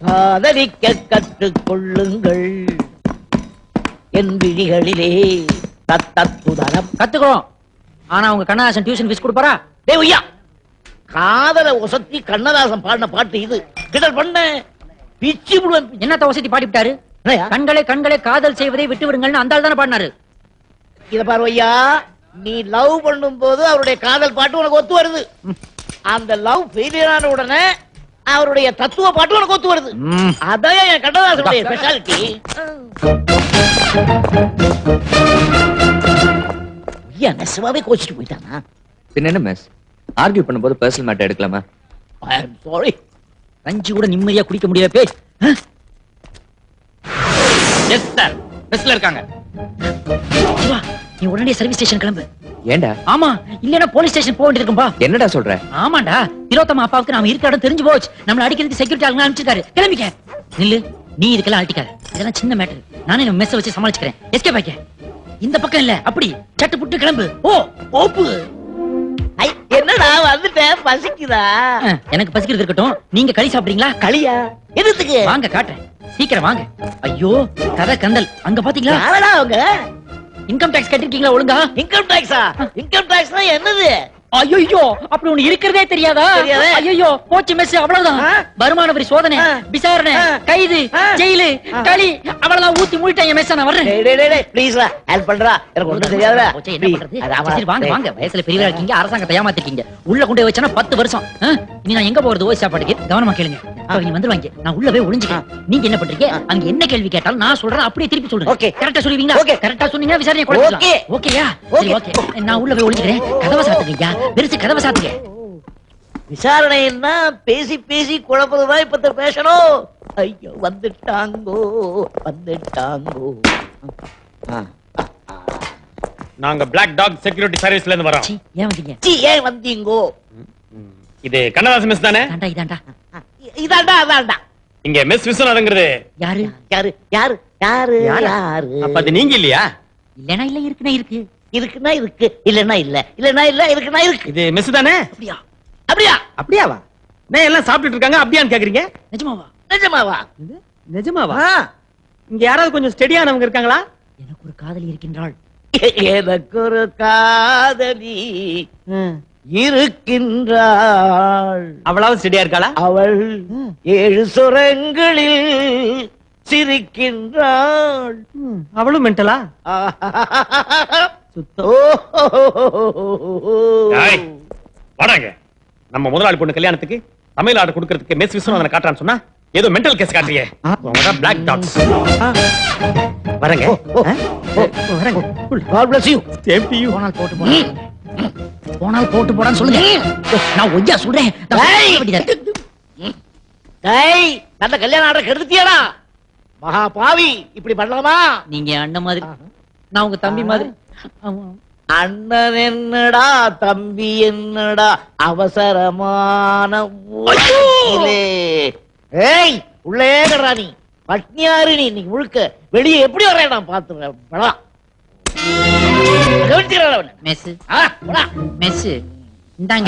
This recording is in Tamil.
காதலிக்க கற்றுக் கொள்ளுங்கள் என் விழிகளிலே தத்தத்துதரம். கத்துக்கிறோம். ஆனா உங்க கண்ணதாசன் டியூஷன் ஃபீஸ் கொடுப்பாரா? டேய் ஐயா, காதல ஒசத்தி கண்ணதாசன் பாடின பாட்டு இது. கிண்டல் பண்ண பிச்சி விடுவேன். என்னத்த ஒசத்தி பாடிவிட்டாரு? கண்களே கண்களே காதல் செய்வதை விட்டு விடுங்கள்னு அந்த ஆள் தானே பாடினாரு. இத பாரு ஐயா, நீ லவ் பண்ணும் போது அவருடைய காதல் பாட்டு உனக்கு ஒத்து வருது. அந்த லவ் ஃபெயிலியர் ஆன உடனே அவருடைய தத்துவ பாட்டு உனக்கு ஒத்து வருது. அதான் என் கண்ணதாசனுடைய ஸ்பெஷாலிட்டி. ஐயா நெசமாவே கோச்சிட்டு போயிட்டானா? பின்ன என்ன மிஸ், ஆர்கியூ பண்ணும்போது பர்சனல் மேட்டர் எடுக்கலாமா? ஐ அம் சாரி. கஞ்சி கூட நிம்மதியா குடிக்க முடியல. பேய் எஸ் சார், பஸ்ல இருக்காங்க. சிவா, நீ உடனே சர்வீஸ் ஸ்டேஷன் கிளம்பு. ஏண்டா? ஆமா, இல்லனா போலீஸ் ஸ்டேஷன் போக வேண்டியிருக்கும்பா. என்னடா சொல்ற? ஆமாண்டா, திலோத்தமா அப்பாவுக்கு நாம இருக்க இடம் தெரிஞ்சு போச்சு. நம்மள அடிக்கிறதுக்கு செக்யூரிட்டி ஆளுங்க அனுப்பிச்சிட்டாரு. கிளம்பிக்க. நில்லு, நீ இதுக்கெல்லாம் அடிக்காத. இதெல்லாம் சின்ன மேட்டர். நானே நம்ம மெஸ் வச்சு சமாளிச்சுக்கிறேன். எஸ்கேப் ஆயிக்க. இந்த பக்கம் இல்ல, அப்படி சட்டு புட்டு கிளம்பு. ஓ ஓப்பு. ஐ என்னடா வந்துட்டேன், பசிக்குதா? எனக்கு பசிக்கிறது இருக்கட்டும். நீங்க களி சாப்பிடுறீங்களா? களியா? எதுக்கு? வாங்க காட்டுறேன். சீக்கிரம் வாங்க. ஐயோ கதை கந்தல். அங்க பாத்தீங்களா? யாரடா அவங்க? இன்கம் டாக்ஸ் கட்டிருக்கீங்களா ஒழுங்கா? இன்கம் டாக்ஸா? இன்கம் டாக்ஸ்னா என்னது? ஐயோ அப்படி ஒண்ணு இருக்கிறதே தெரியாதா? தெரியாதே. ஐயோ போச்சு மெஸ், அவ்வளவுதான். வருமான வரி சோதனை, விசாரணை, கைது, ஜெயிலு, களி, அவ்வளவுதான். ஊத்தி மூடிட்டாங்க மெஸ். நான் வர்றேன். டேய் டேய் டேய் ப்ளீஸ் வா, ஹெல்ப் பண்றா. எனக்கு ஒண்ணும் தெரியாதுடா. போச்சு, என்ன பண்றது? சரி வாங்க வாங்க. வயசுல பெரியவரா இருக்கீங்க, அரசாங்கத்தை ஏமாத்திருக்கீங்க. உள்ள கொண்டு போய் வச்சனா 10 வருஷம். இனி நான் எங்க போறது? ஓய் சாப்பாட்டுக்கு. கவனமா கேளுங்க. நீ வந்துருவாங்க. நான் உள்ள போய் ஒளிஞ்சுக்கிறேன். நீங்க என்ன பண்றீங்க? அங்க என்ன கேள்வி கேட்டாலும் நான் சொல்றேன், அப்படியே திருப்பி சொல்றேன். ஓகே. கரெக்ட்டா சொல்லுவீங்களா? ஓகே. கரெக்ட்டா சொன்னீங்கன்னா விசாரணை கொடுக்கலாம். ஓகே. ஓகேயா? சரி ஓகே. நான் உள்ள போய் ஒளிஞ்சுக்கிறேன். கதவை சாத்துங்கய்யா. பெருசு கதவை சாத்துங்க. விசாரணைன்னா பேசி பேசி குழப்பதுதான் இப்ப பேசணும். ஐயோ வந்துட்டாங்கோ வந்துட்டாங்கோ. நாங்க பிளாக் டாக் செக்யூரிட்டி சர்வீஸ்ல இருந்து வரோம். சீ, ஏன் வந்தீங்க? சி ஏன் வந்தீங்கோ? இது கண்ணதாசன் மெஸ் தானே? இதாண்டா இதாண்டா. இதாண்டா அதாண்டா. இங்க மெஸ் விஸ்வநாதங்கிறது யாரு? யாரு யாரு யாரு யாரு? அப்ப அது நீங்க இல்லையா? இல்லனா இல்ல, இருக்குனா இருக்கு. இருக்குன்னா இருக்கு, இல்லன்னா இல்ல, இல்லன்னா இல்ல, இருக்குன்னா இருக்கு. இது மெஸ் தானே? அப்படியா? அப்படியா? அப்படியாவா? நான் எல்லாம் சாப்பிட்டுட்டு இருக்காங்க, அப்படியான்னு கேக்குறீங்க? நிஜமாவா? நிஜமாவா? நிஜமாவா? ஆ. இங்க யாராவது கொஞ்சம் ஸ்டெடியானவங்க இருக்காங்களா? எனக்கு ஒரு காதலி இருக்கின்றாள். எனக்கு ஒரு காதலி இருக்கின்றாள். அவ்வளவு ஸ்டெடியா இருக்காளா? அவள் 7 சுரங்களில் சிரிக்கின்றாள். அவளும் மென்டலா? ஏய், வாடாங்க. நம்ம முதலாளி பொண்ணு கல்யாணத்துக்கு தமிழ் ஆர்டர் கொடுக்கிறதுக்கு மெஸ் விஸ்வநாதனை காட்டுறான்னு சொன்னா ஏதோ மென்டல் கேஸ் காட்டுறியே. பிளாக் டாக்ஸ் வரங்க. God bless you. போனால் போட்டு போடா. போனால் போட்டு போடான்னு சொல்லுங்க. நான் ஒய்யா சொல்றேன். டேய், நல்ல கல்யாண ஆர்டர் கெடுத்தியாடா? மகா பாவி, இப்படி பண்ணலாமா? நீங்க அண்ணன் மாதிரி, நான் உங்க தம்பி மாதிரி. அண்ணன் என்னடா தம்பி என்னடா அவசரமான உலகிலே. ஏய் உள்ளே கடறா நீ. பட்னியாரு நீ. இன்னைக்கு முழுக்க வெளியே எப்படி வர்றேன் நான் பாத்துறேன். மெஸ் போடா மெஸ் இந்தாங்க.